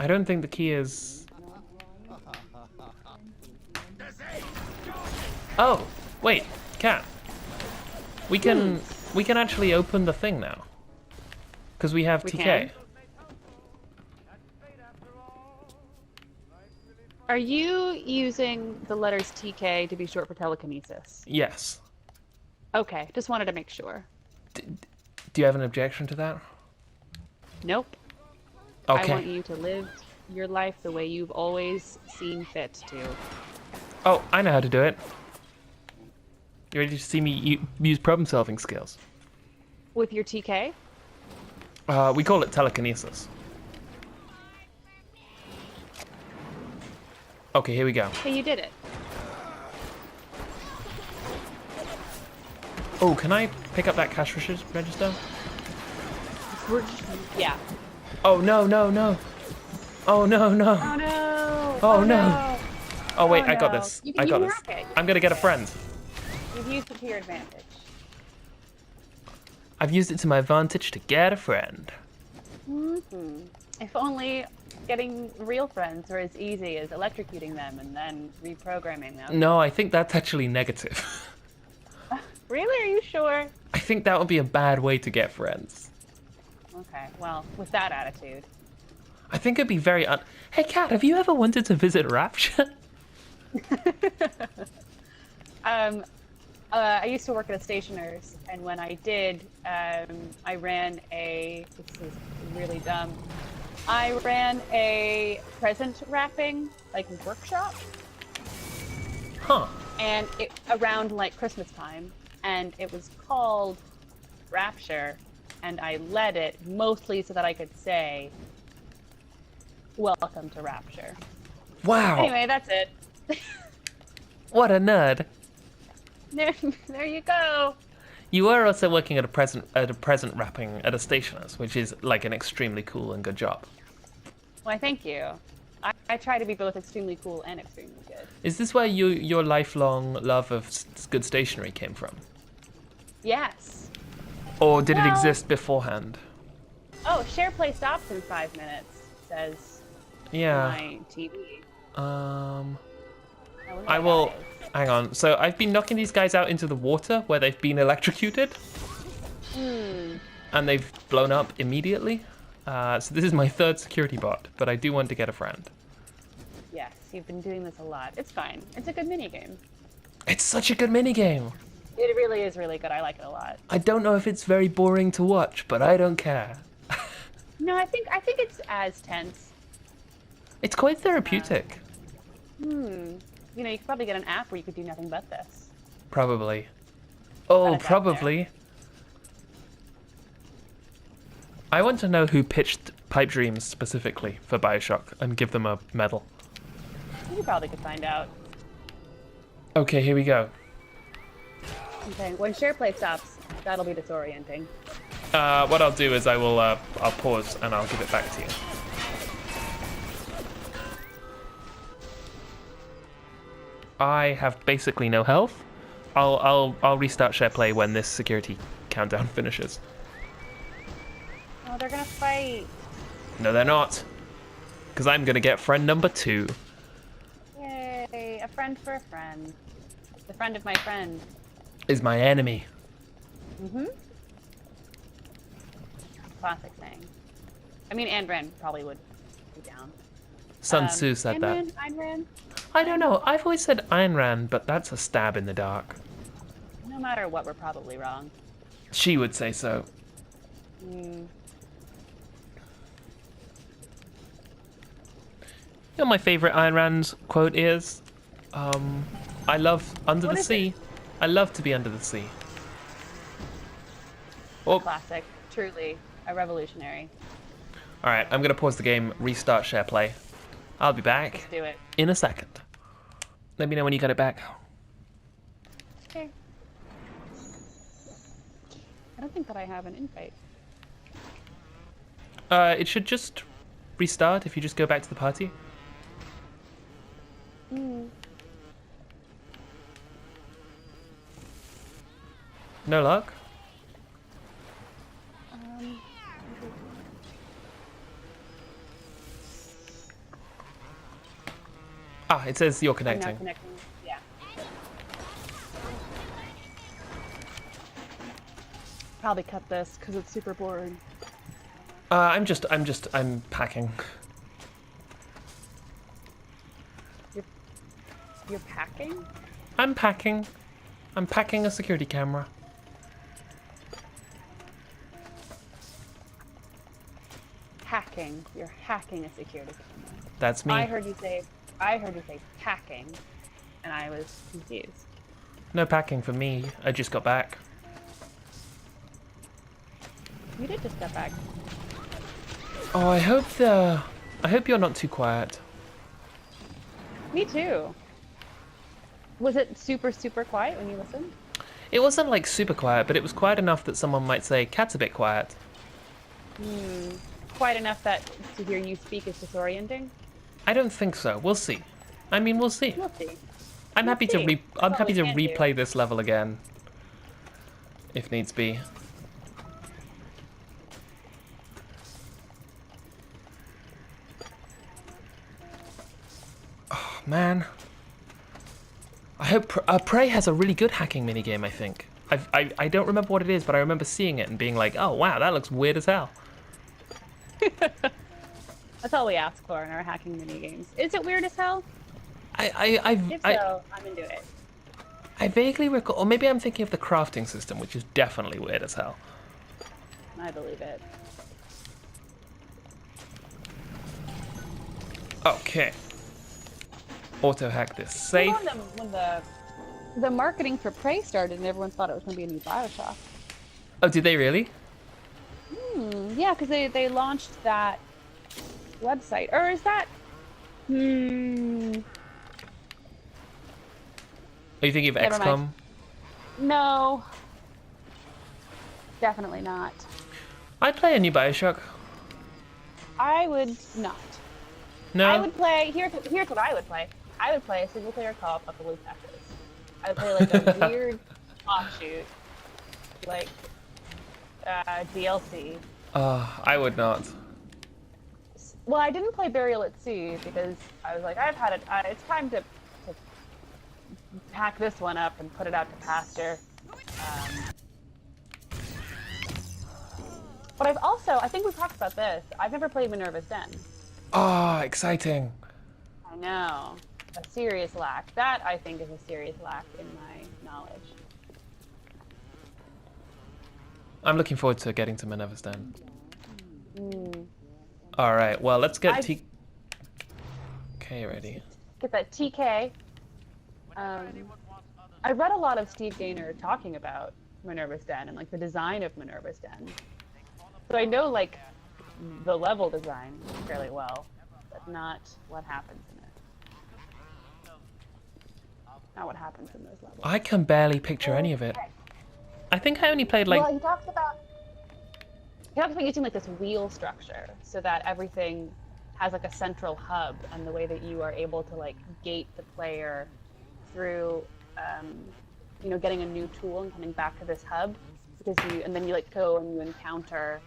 I don't think the key is... Oh, wait, cat. We can actually open the thing now. Because we have TK. Can? Are you using the letters TK to be short for telekinesis? Yes. Okay, just wanted to make sure. Do you have an objection to that? Nope. Okay. I want you to live your life the way you've always seen fit to. Oh, I know how to do it. You ready to see me use problem-solving skills? With your TK? We call it telekinesis. Okay, here we go. Hey, you did it. Oh, can I pick up that cash register? Yeah. Oh, no, no, no. Oh, no, no. Oh no! Oh, no. Oh, wait, I got no. this. You can I got use this. rocket. I'm gonna get a friend. You've used it to your advantage. I've used it to my advantage to get a friend. If only getting real friends were as easy as electrocuting them and then reprogramming them. No, I think that's actually negative. Really? Are you sure? I think that would be a bad way to get friends. Okay, well, with that attitude. I think it'd be very Hey, Kat, have you ever wanted to visit Rapture? I used to work at a stationer's, and when I did, I ran a, this is really dumb, I ran a present wrapping, like, workshop. Huh. And it, around, like, Christmas time, and it was called Rapture, and I led it mostly so that I could say, welcome to Rapture. Wow. Anyway, that's it. What a nerd. There you go. You were also working at a present wrapping at a stationer's, which is like an extremely cool and good job. Why, thank you. I try to be both extremely cool and extremely good. Is this where your lifelong love of good stationery came from? Yes. Or did it Well- exist beforehand? Oh, share play stops in 5 minutes, says Yeah. my TV. wonder I what will... that is. Hang on. So I've been knocking these guys out into the water where they've been electrocuted. And they've blown up immediately. So this is my third security bot, but I do want to get a friend. Yes, you've been doing this a lot. It's fine. It's a good minigame. It's such a good minigame. It really is really good. I like it a lot. I don't know if it's very boring to watch, but I don't care. No, I think it's as tense. It's quite therapeutic. You know, you could probably get an app where you could do nothing but this. Probably. Oh, it's out probably. I want to know who pitched Pipe Dreams specifically for Bioshock and give them a medal. You probably could find out. Okay, here we go. Okay, when share play stops, that'll be disorienting. What I'll do is I'll pause and I'll give it back to you. I have basically no health. I'll restart share play when this security countdown finishes. Oh, they're gonna fight. No, they're not. Because I'm gonna get friend number 2. Yay, a friend for a friend. The friend of my friend. Is my enemy. Classic thing. I mean, Ayn Rand probably would be down. Sun Tzu said that. Ayn Rand? I don't know. I've always said Ayn Rand, but that's a stab in the dark. No matter what, we're probably wrong. She would say so. Mm. You know, my favorite Ayn Rand quote is, I love under What the is sea. it? I love to be under the sea. Oh, Classic. Truly a revolutionary. alright, I'm gonna pause the game, restart share play. I'll be back Let's do it. in a second. Let me know when you got it back. Okay. I don't think that I have an invite. It should just restart if you just go back to the party. No luck? Ah, it says you're I'm now connecting. connecting. Yeah. Probably cut this because it's super boring. I'm packing. You're packing? I'm packing. I'm packing a security camera. Hacking. You're hacking a security camera. That's me. I heard you say packing, and I was confused. No packing for me. I just got back. You did just get back. Oh, I hope you're not too quiet. Me too. Was it super, super quiet when you listened? It wasn't like super quiet, but it was quiet enough that someone might say, "Cat's a bit quiet." Quiet enough that to hear you speak is disorienting? I don't think so. We'll see. I mean, we'll see. We'll see. I'm happy to see. I'm That's happy all to we can replay this level again, if needs be. Oh man, I hope Prey has a really good hacking minigame. I think. I don't remember what it is, but I remember seeing it and being like, "Oh wow, that looks weird as hell." That's all we ask for in our hacking mini games. Is it weird as hell? If so, I'm into it. I vaguely recall, or maybe I'm thinking of the crafting system, which is definitely weird as hell. I believe it. Okay. Auto hack this safe. When the marketing for Prey started and everyone thought it was going to be a new Bioshock. Oh, did they really? Yeah, because they launched that website. Or is that... Are you thinking of Never XCOM? mind. No. Definitely not. I'd play a new Bioshock. I would not. No? I would play... Here's what I would play. I would play a single-player co-op of the Blue Packers. I would play like a weird offshoot. Like... DLC. I would not. Well, I didn't play Burial at Sea because I was like, I've had it. It's time to pack this one up and put it out to pasture. But I think we've talked about this. I've never played Minerva's Den. Oh, exciting. I know. A serious lack. That, I think, is a serious lack in my knowledge. I'm looking forward to getting to Minerva's Den. Alright, well, let's get TK ready. Get that TK. I read a lot of Steve Gaynor talking about Minerva's Den and like the design of Minerva's Den. So I know like the level design fairly well, but not what happens in it. Not what happens in those levels. I can barely picture any of it. I think I only played like... Well, he talks about using like this wheel structure so that everything has like a central hub, and the way that you are able to like gate the player through, getting a new tool and coming back to this hub, and then you like go and you encounter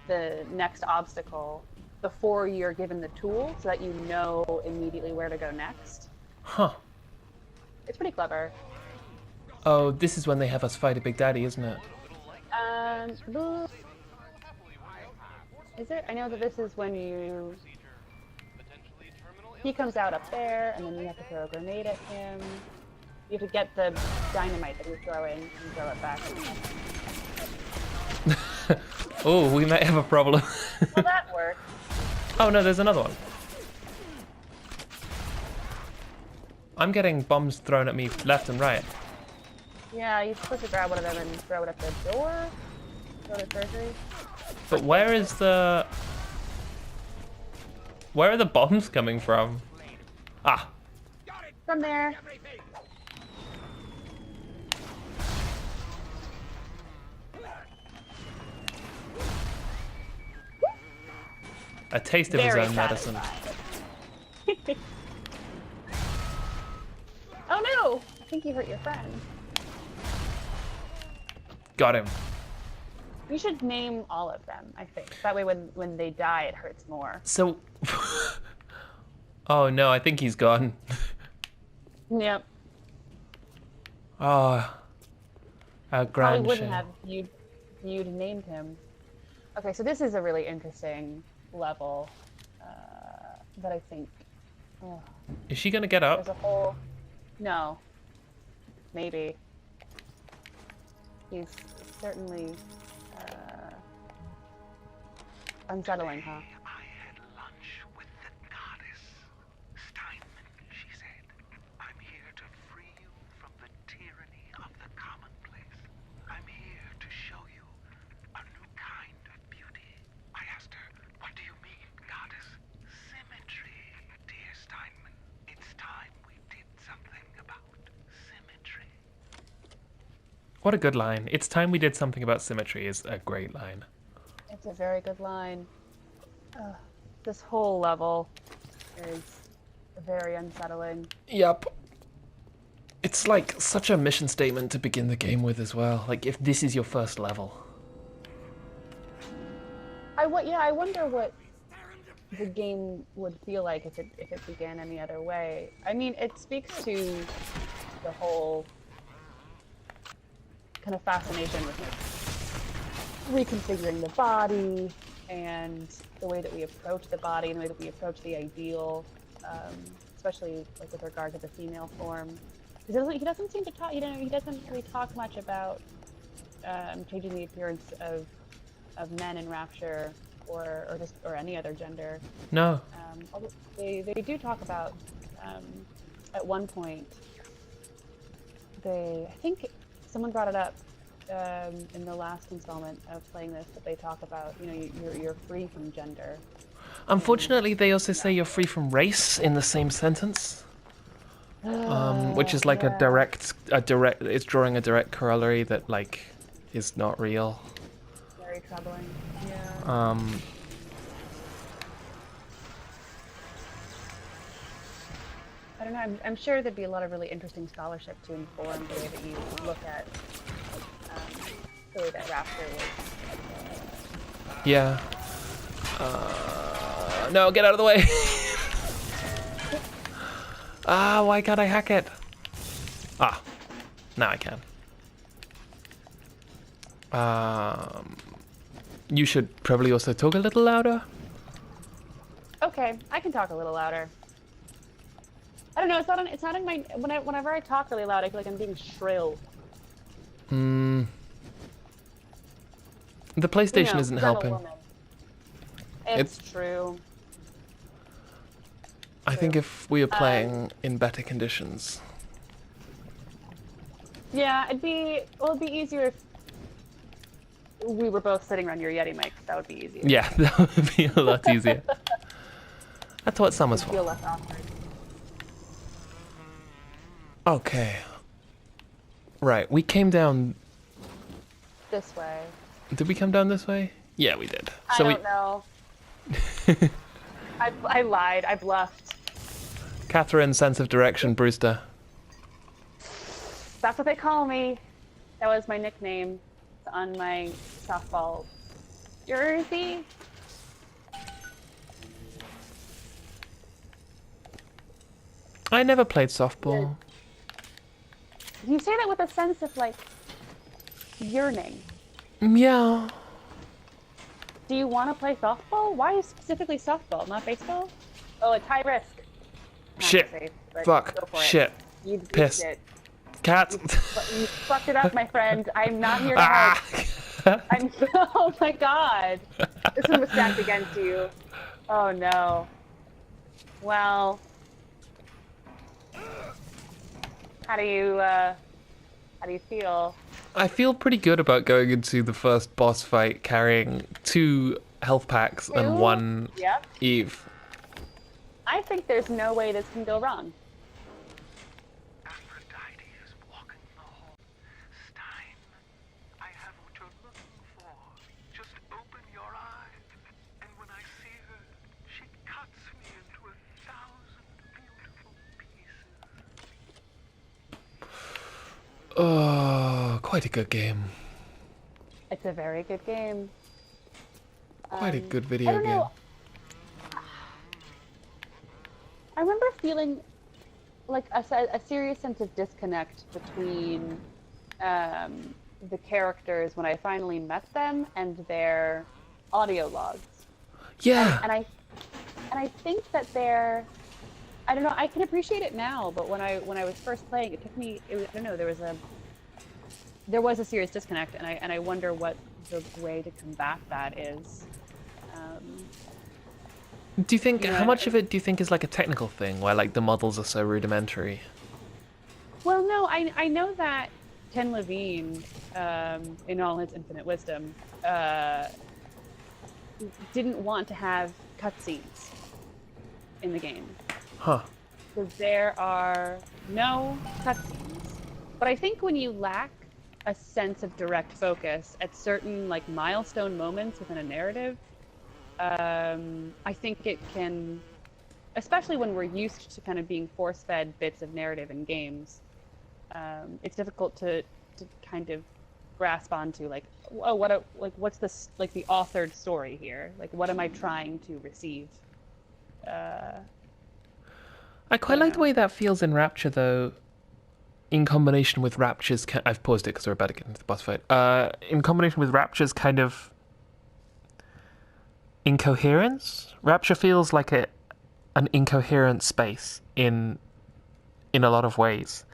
the next obstacle before you're given the tool, so that you know immediately where to go next. Huh. It's pretty clever. Oh, this is when they have us fight a Big Daddy, isn't it? Is it? I know that this is when he comes out up there, and then you have to throw a grenade at him. You have to get the dynamite that you're throwing and throw it back. Oh, we might have a problem. Well, that worked. Oh no, there's another one. I'm getting bombs thrown at me left and right. Yeah, you're supposed to grab one of them and throw it at the door. Go to surgery. But where are the bombs coming from? Ah. From there. A taste of his own medicine. Oh no! I think you hurt your friend. Got him. You should name all of them, I think. That way when they die, it hurts more. So... Oh no, I think he's gone. Yep. Oh, a Probably grand wouldn't shame. have if you'd named him. Okay, so this is a really interesting level that I think oh, Is she gonna get up? there's a whole. No, maybe he's certainly uh, unsettling, huh? I had lunch with the goddess. Steinman, she said. I'm here to free you from the tyranny of the commonplace. I'm here to show you a new kind of beauty. I asked her, what do you mean, goddess? Symmetry, dear Steinman. It's time we did something about symmetry. What a good line. It's time we did something about symmetry is a great line. It's a very good line. This whole level is very unsettling. Yep. It's like such a mission statement to begin the game with as well. Like if this is your first level. I wonder what the game would feel like if it began any other way. I mean, it speaks to the whole kind of fascination with reconfiguring the body and the way that we approach the body and the way that we approach the ideal, especially like with regard to the female form. He doesn't seem to talk. He doesn't really talk much about changing the appearance of men in Rapture or any other gender. No. Although they do talk about at one point. I think someone brought it up in the last installment of playing this, that they talk about, you're free from gender. Unfortunately, they also say you're free from race in the same sentence. Which is like Yeah. it's drawing a direct corollary that like is not real. Very troubling. Yeah. I don't know. I'm sure there'd be a lot of really interesting scholarship to inform the way that you look at the way that Rapture was. Yeah. No, get out of the way. Why can't I hack it? Now I can. You should probably also talk a little louder. Okay, I can talk a little louder. I don't know. It's not in my. Whenever I talk really loud, I feel like I'm being shrill. The PlayStation isn't I'm a helping. woman. It's true. I think if we were playing in better conditions. Yeah, it'd be easier if we were both sitting around your Yeti mic. That would be easier. Yeah, that would be a lot easier. That's what summer's Feel for. less awkward. Okay. Right, we came down. This way. Did we come down this way? Yeah, we did. I don't know. I lied. I bluffed. Catherine's sense of direction, Brewster. That's what they call me. That was my nickname on my softball jersey. I never played softball. You say that with a sense of like yearning. Yeah. Do you want to play softball? Why specifically softball, not baseball? Oh, it's high risk. Not Shit. safe, but Fuck. go for it. Shit. You Piss. it. Cat. You fucked it up, my friend. I'm not here to help. Oh my god. This one was stacked against you. Oh no. Well. How do you feel? I feel pretty good about going into the first boss fight carrying 2 health packs and 1 Yep. Eve. I think there's no way this can go wrong. Aphrodite is walking the hall. Stein, I have what you're looking for. Just open your eyes, and when I see her, she cuts me into 1,000 beautiful pieces. Oh, quite a good game. It's a very good game. Quite a good I video don't game. know. I remember feeling like a serious sense of disconnect between the characters when I finally met them and their audio logs. Yeah. And I think that they're, I don't know, I can appreciate it now, but when I was first playing, it took me, I don't know, there was a serious disconnect, and I wonder what the way to combat that is. Do you think, You know, how much of it do you think is like a technical thing, where like the models are so rudimentary? Well, no, I know that Ken Levine, in all his infinite wisdom, didn't want to have cutscenes in the game. Huh. Because there are no cutscenes. But I think when you lack a sense of direct focus at certain like milestone moments within a narrative, I think it can, especially when we're used to kind of being force-fed bits of narrative in games, it's difficult to kind of grasp onto like, oh, what's this, like the authored story here? Like, what am I trying to receive? I quite like the know. way that feels in Rapture, though, in combination with Rapture's... I've paused it because we're about to get into the boss fight. In combination with Rapture's kind of incoherence. Rapture feels like an incoherent space in a lot of ways.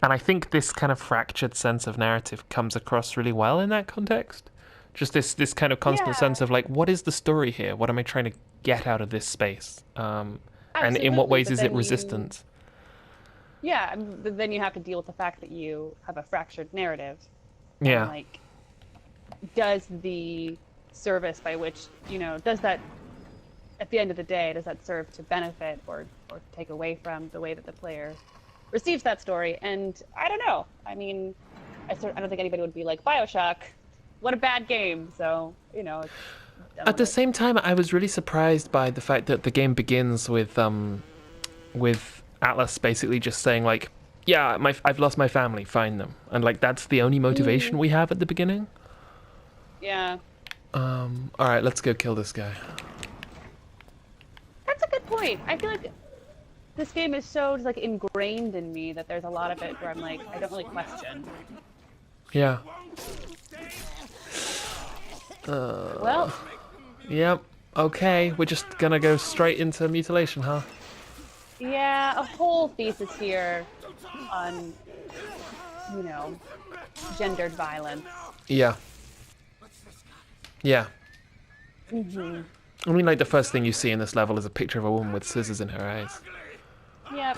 And I think this kind of fractured sense of narrative comes across really well in that context. Just this kind of constant sense of like, what is the story here? What am I trying to get out of this space? And in what Absolutely, ways but is it then resistant? Yeah, but then you have to deal with the fact that you have a fractured narrative. Yeah. And like, does the service by which, does that, at the end of the day, does that serve to benefit or take away from the way that the player receives that story? And I don't know. I mean, I don't think anybody would be like, Bioshock, what a bad game. So, it's done At the with it. same time, I was really surprised by the fact that the game begins with Atlas basically just saying like, yeah, I've lost my family, find them. And like that's the only motivation we have at the beginning. Yeah. Alright, let's go kill this guy. That's a good point. I feel like this game is so just like ingrained in me that there's a lot of it where I'm like, I don't really question. Yeah. Well, Yep. Okay, we're just gonna go straight into mutilation, huh? yeah, a whole thesis here on, gendered violence. Yeah. Yeah. I mean, like, the first thing you see in this level is a picture of a woman with scissors in her eyes. Yep.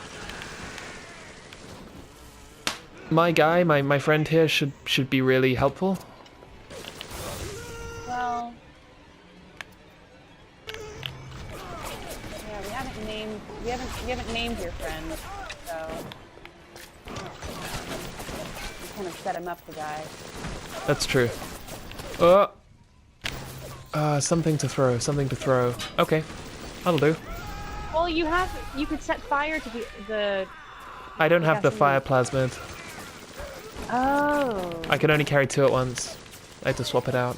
My guy, my friend here, should be really helpful. Well, yeah, we haven't named your friend, so we kind of set him up to die. That's true. Something to throw. Okay, that'll do. Well, you could set fire to the I don't have the gasoline. fire plasmid. Oh. I can only carry 2 at once. I had to swap it out.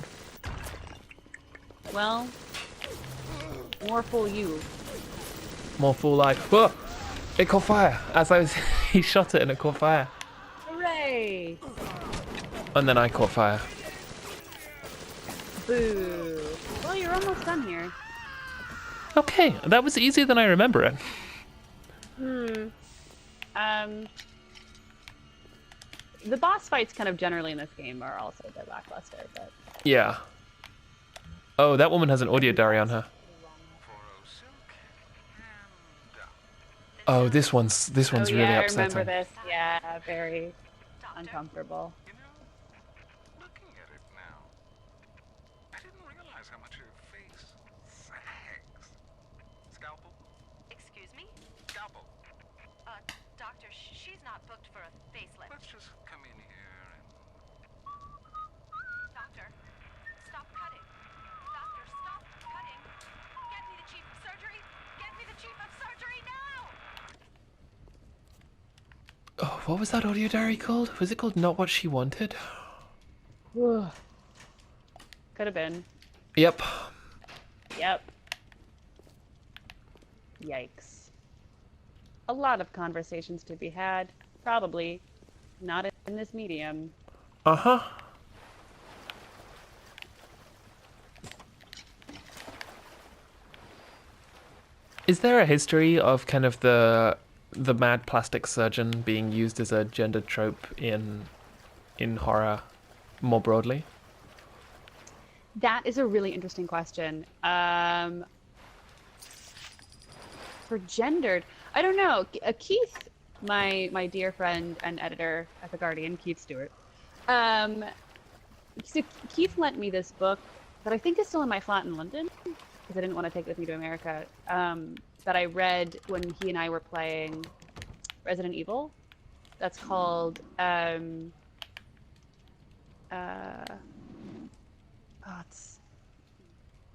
Well, more fool you. More fool life. Whoa! It caught fire. As I was, he shot it and it caught fire. Hooray! And then I caught fire. Boo. Well, you're almost done here. Okay, that was easier than I remember it. The boss fights kind of generally in this game are also a bit lackluster, but Yeah. Oh, that woman has an audio diary on her. Oh, this one's really yeah, upsetting. I remember this. Yeah, very uncomfortable. Looking at it now, I didn't realize how much your face sags. Scalpel? Excuse me? Scalpel. Doctor, she's not booked for a facelift. Let's just come in here and... Doctor, stop cutting. Doctor, stop cutting. Get me the chief of surgery. Get me the chief of surgery now! Oh, what was that audio diary called? Was it called Not What She Wanted? Could have been. Yep. Yep. Yikes. a lot of conversations to be had. Probably not in this medium. Uh-huh. Is there a history of kind of the mad plastic surgeon being used as a gender trope in horror more broadly? That is a really interesting question. For gendered, I don't know. Keith, my dear friend and editor at The Guardian, Keith Stewart. So Keith lent me this book that I think is still in my flat in London because I didn't want to take it with me to America. That I read when he and I were playing Resident Evil. That's called it's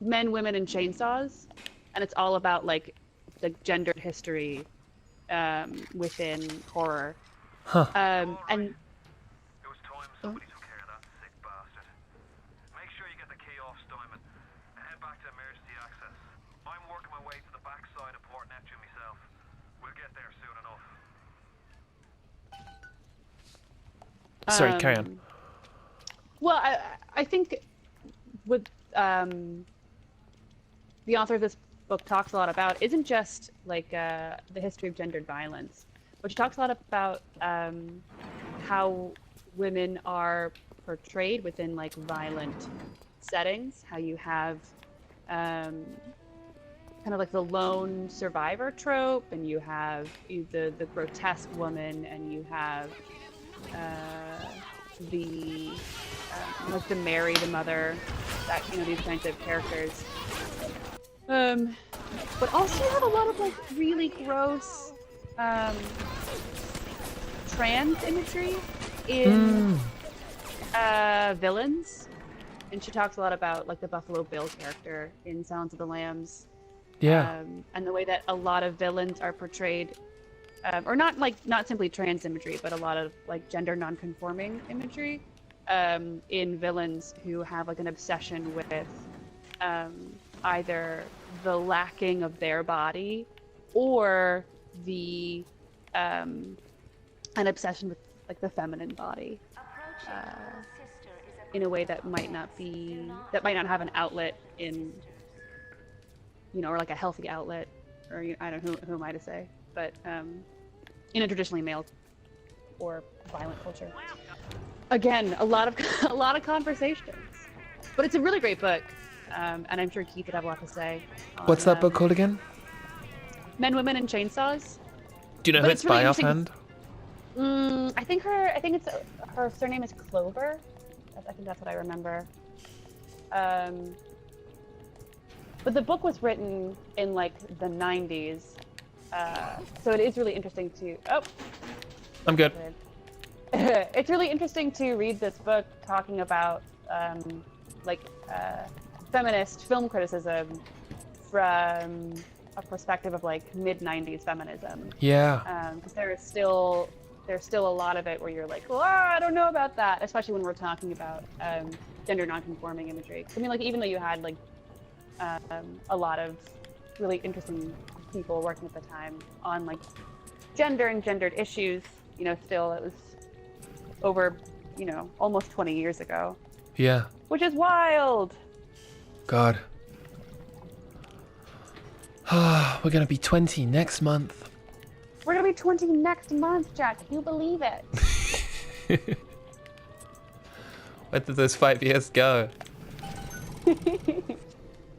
Men, Women, and Chainsaws, and it's all about like the gendered history within horror. Huh. And It was time somebody took care of that sick bastard. Make sure you get the key off Steinman and head back to emergency access. I'm working my way to the backside of Port Neptune myself. We'll get there soon enough. Sorry, carry on. Well, I think what the author of this book talks a lot about isn't just like the history of gendered violence, but she talks a lot about how women are portrayed within like violent settings, how you have kind of like the lone survivor trope, and you have the grotesque woman, and you have the like the Mary, the mother, that these kinds of characters. But also you have a lot of like really gross trans imagery in villains, and she talks a lot about like the Buffalo Bill character in Silence of the Lambs. Yeah. And the way that a lot of villains are portrayed, or not simply trans imagery, but a lot of like gender non-conforming imagery in villains who have like an obsession with either the lacking of their body or the an obsession with like the feminine body in a way that might not have an outlet in or like a healthy outlet, or I don't know who am I to say, but in a traditionally male or violent culture. Again, a lot of conversations, but it's a really great book, and I'm sure Keith would have a lot to say. What's that book called again? Men, Women, and Chainsaws. Do you know But who it's it's by really offhand? I think her surname is Clover. I think that's what I remember. But the book was written in like the 90s, so it is really interesting to. Oh, I'm good. It's really interesting to read this book talking about feminist film criticism from a perspective of like mid-90s feminism. Yeah. Because there's still a lot of it where you're like, well, I don't know about that, especially when we're talking about gender non-conforming imagery. I mean, like even though you had like a lot of really interesting people working at the time on like gender and gendered issues, still it was over, almost 20 years ago. Yeah. Which is wild. God. We're gonna be 20 next month. We're gonna be 20 next month, Jack. Can you believe it? Where did those 5 years go?